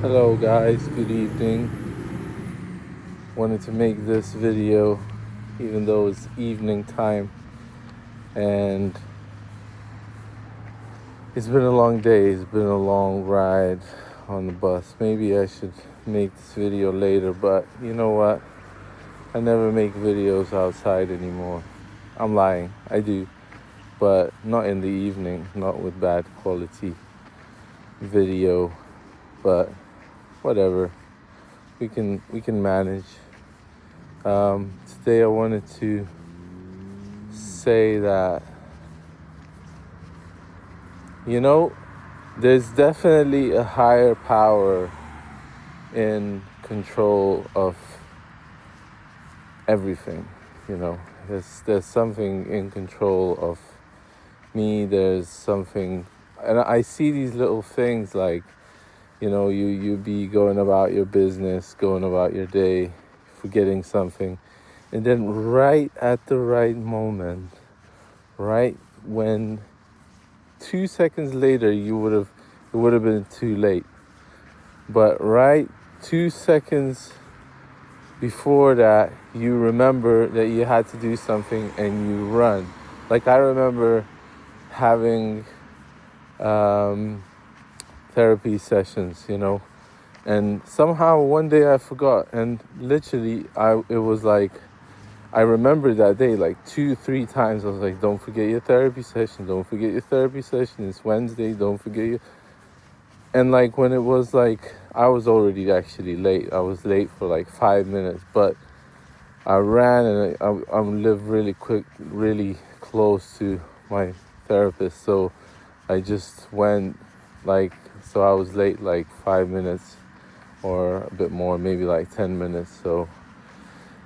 Hello guys, good evening. Wanted to make this video even though it's evening time and it's been a long day, it's been a long ride on the bus. Maybe I should make this video later, but you know what? I never make videos outside anymore. I'm lying, I do, but not in the evening, not with bad quality video, but whatever. We can manage. Today I wanted to say that, there's definitely a higher power in control of everything. There's something in control of me. There's something, and I see these little things like, you be going about your business, going about your day, forgetting something, and then right at the right moment, right when 2 seconds later it would have been too late. But right 2 seconds before that, you remember that you had to do something and you run. Like I remember having therapy sessions, and somehow one day I forgot, and literally it was like I remember that day like 2-3 times. I was like, don't forget your therapy session, don't forget your therapy session, it's Wednesday, don't forget your... And like when it was like, I was already actually late. I was late for like 5 minutes, but I ran and I live really quick, really close to my therapist. So I just went so I was late like 5 minutes or a bit more, maybe like 10 minutes. So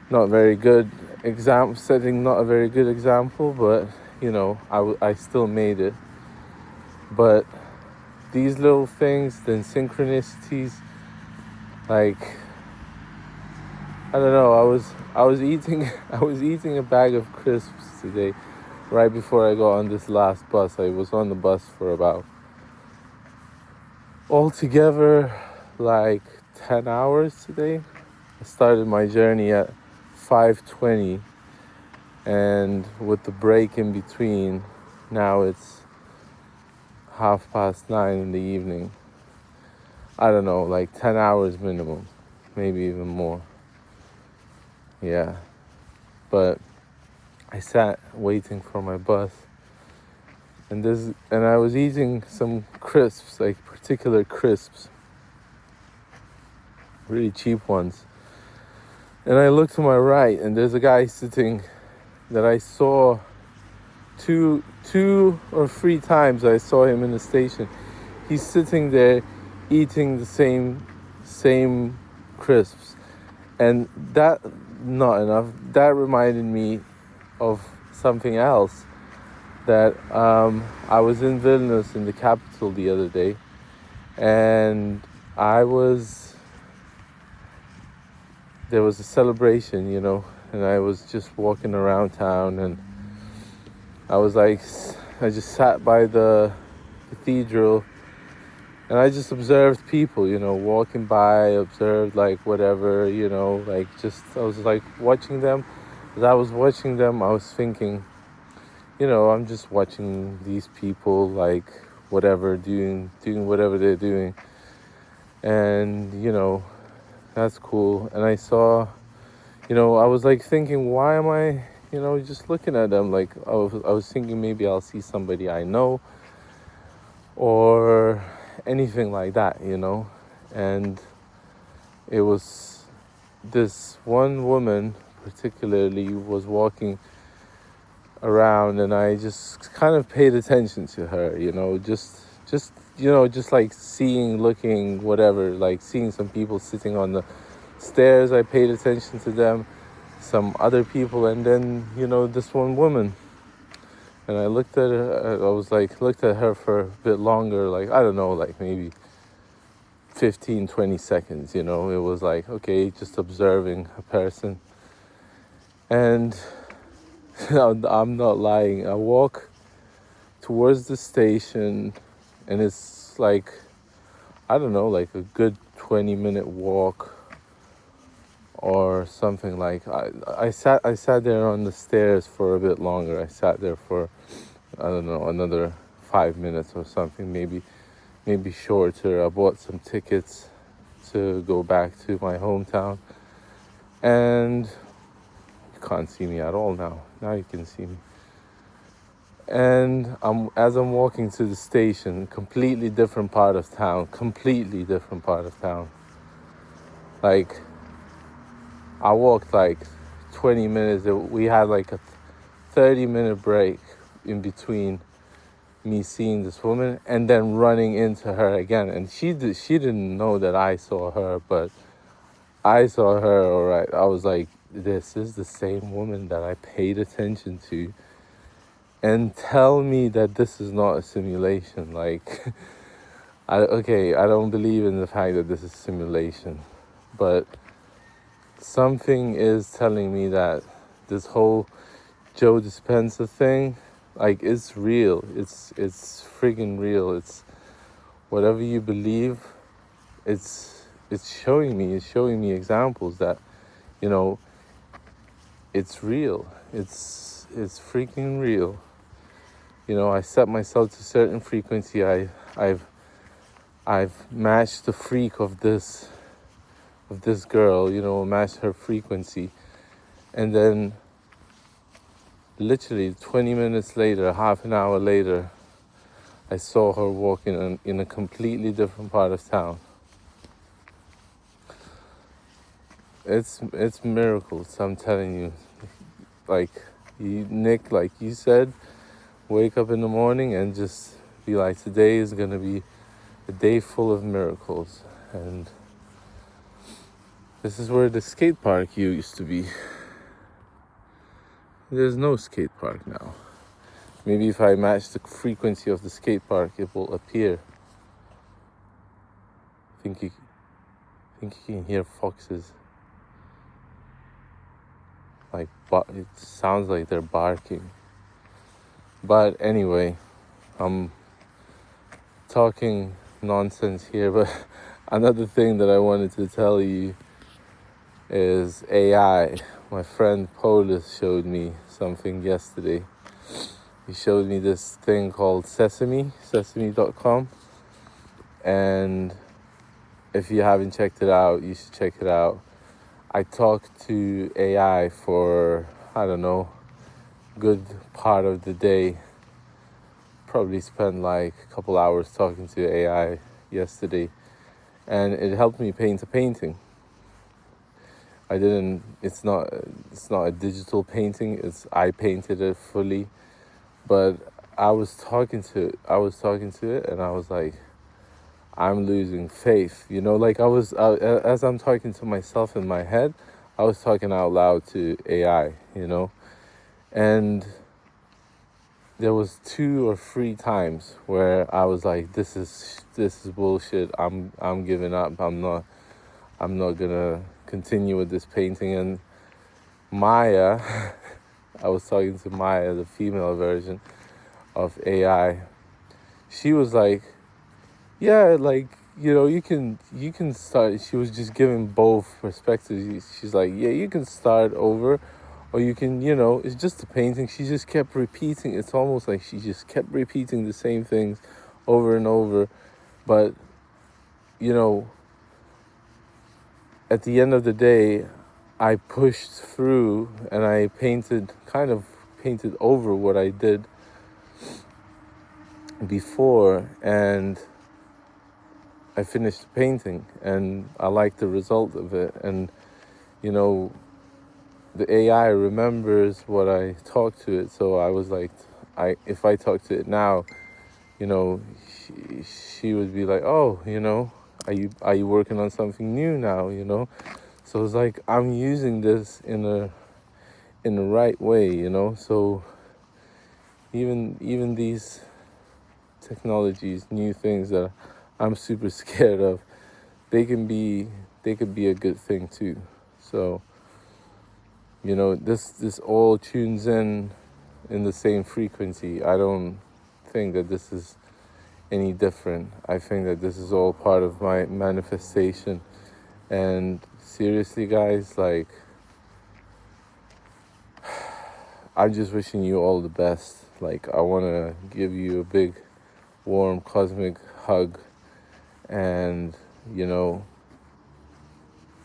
not very good setting, not a very good example, but I still made it. But these little things, then synchronicities, like, I don't know, I was eating a bag of crisps today right before I got on this last bus. I was on the bus for about altogether like 10 hours today. I started my journey at 5:20, and with the break in between, now it's 9:30 in the evening. I don't know, like 10 hours minimum, maybe even more. Yeah, but I sat waiting for my bus, and I was eating some crisps, like particular crisps, really cheap ones. And I looked to my right, and there's a guy sitting that I saw two or three times. I saw him in the station. He's sitting there eating the same crisps, and that, not enough, that reminded me of something else. That I was in Vilnius, in the capital, the other day, and there was a celebration, and I was just walking around town, and I just sat by the cathedral, and I just observed people, walking by, observed like whatever, I was like watching them. As I was watching them, I was thinking, I'm just watching these people, like whatever, doing whatever they're doing, and that's cool. And I saw, I was like thinking, why am I, just looking at them? Like I was thinking maybe I'll see somebody I know or anything like that, and it was this one woman particularly was walking around, and I just kind of paid attention to her, just like looking, whatever, like seeing some people sitting on the stairs. I paid attention to them, some other people, and then, this one woman. And I looked at her, looked at her for a bit longer, like, I don't know, like maybe 15-20 seconds, it was like, okay, just observing a person. And I'm not lying, I walk towards the station, and it's like, I don't know, like a good 20-minute walk or something. Like I sat there on the stairs for a bit longer. I sat there for, I don't know, another 5 minutes or something, maybe shorter. I bought some tickets to go back to my hometown, and you can't see me at all now. Now you can see me. And as I'm walking to the station, completely different part of town. Like, I walked like 20 minutes. We had like a 30-minute break in between me seeing this woman and then running into her again. And she didn't know that I saw her, but I saw her, all right. I was like, this is the same woman that I paid attention to. And tell me that this is not a simulation. Like, I don't believe in the fact that this is simulation, but something is telling me that this whole Joe Dispenza thing, like, it's real. It's friggin' real. It's whatever you believe. It's showing me examples that, you know, it's real. It's freaking real. You know, I set myself to a certain frequency. I've matched the freak of this girl, you know, matched her frequency. And then literally 20 minutes later, half an hour later, I saw her walking in a completely different part of town. It's miracles, I'm telling you. Like Nick, like you said, wake up in the morning and just be like, today is going to be a day full of miracles. And this is where the skate park used to be. There's no skate park now. Maybe if I match the frequency of the skate park, it will appear. I think you can hear foxes. Like, it sounds like they're barking. But anyway, I'm talking nonsense here, but another thing that I wanted to tell you is AI. My friend Polis showed me something yesterday. He showed me this thing called sesame.com. And if you haven't checked it out, you should check it out. I talked to AI for, I don't know, good part of the day. Probably spent like a couple hours talking to AI yesterday, and it helped me paint a painting. It's not a digital painting, I painted it fully, but I was talking to it and I was like, I'm losing faith, you know, like as I'm talking to myself in my head, I was talking out loud to AI, you know, and there was 2 or 3 times where I was like, this is bullshit. I'm giving up. I'm not gonna continue with this painting. And Maya, I was talking to Maya, the female version of AI. She was like, yeah, like, you know, you can start. She was just giving both perspectives. She's like, yeah, you can start over, or you can, you know, it's just a painting. She just kept repeating. It's almost like she just kept repeating the same things over and over. But, you know, at the end of the day, I pushed through and I painted over what I did before, and I finished the painting, and I liked the result of it. And, you know, the AI remembers what I talked to it. So I was like, if I talk to it now, you know, she would be like, oh, you know, are you working on something new now, you know? So it's like, I'm using this in the right way, you know? So even these technologies, new things that I'm super scared of, they could be a good thing too. So, you know, this all tunes in the same frequency. I don't think that this is any different. I think that this is all part of my manifestation. And seriously, guys, like, I'm just wishing you all the best. Like, I want to give you a big, warm, cosmic hug. And, you know,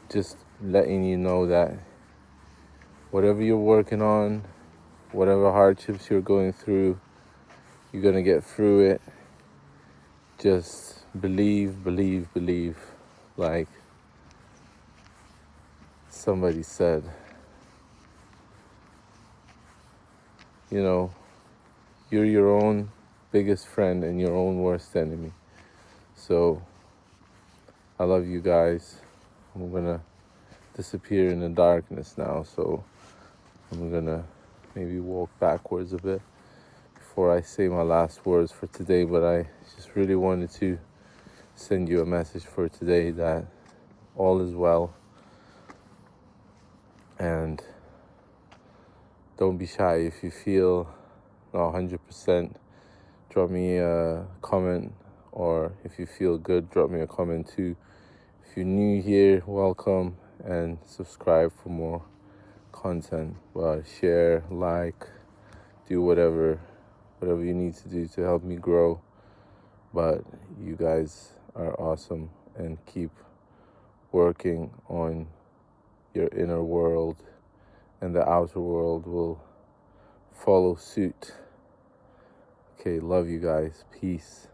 just letting you know that whatever you're working on, whatever hardships you're going through, you're going to get through it. Just believe, believe, believe. Like somebody said, you know, you're your own biggest friend and your own worst enemy. So I love you guys. I'm going to disappear in the darkness now. So I'm going to maybe walk backwards a bit before I say my last words for today. But I just really wanted to send you a message for today that all is well. And don't be shy. If you feel not 100%, drop me a comment. Or if you feel good, drop me a comment too. If you're new here, welcome, and subscribe for more content. Share, like, do whatever you need to do to help me grow. But you guys are awesome, and keep working on your inner world, and the outer world will follow suit. Okay, love you guys. Peace.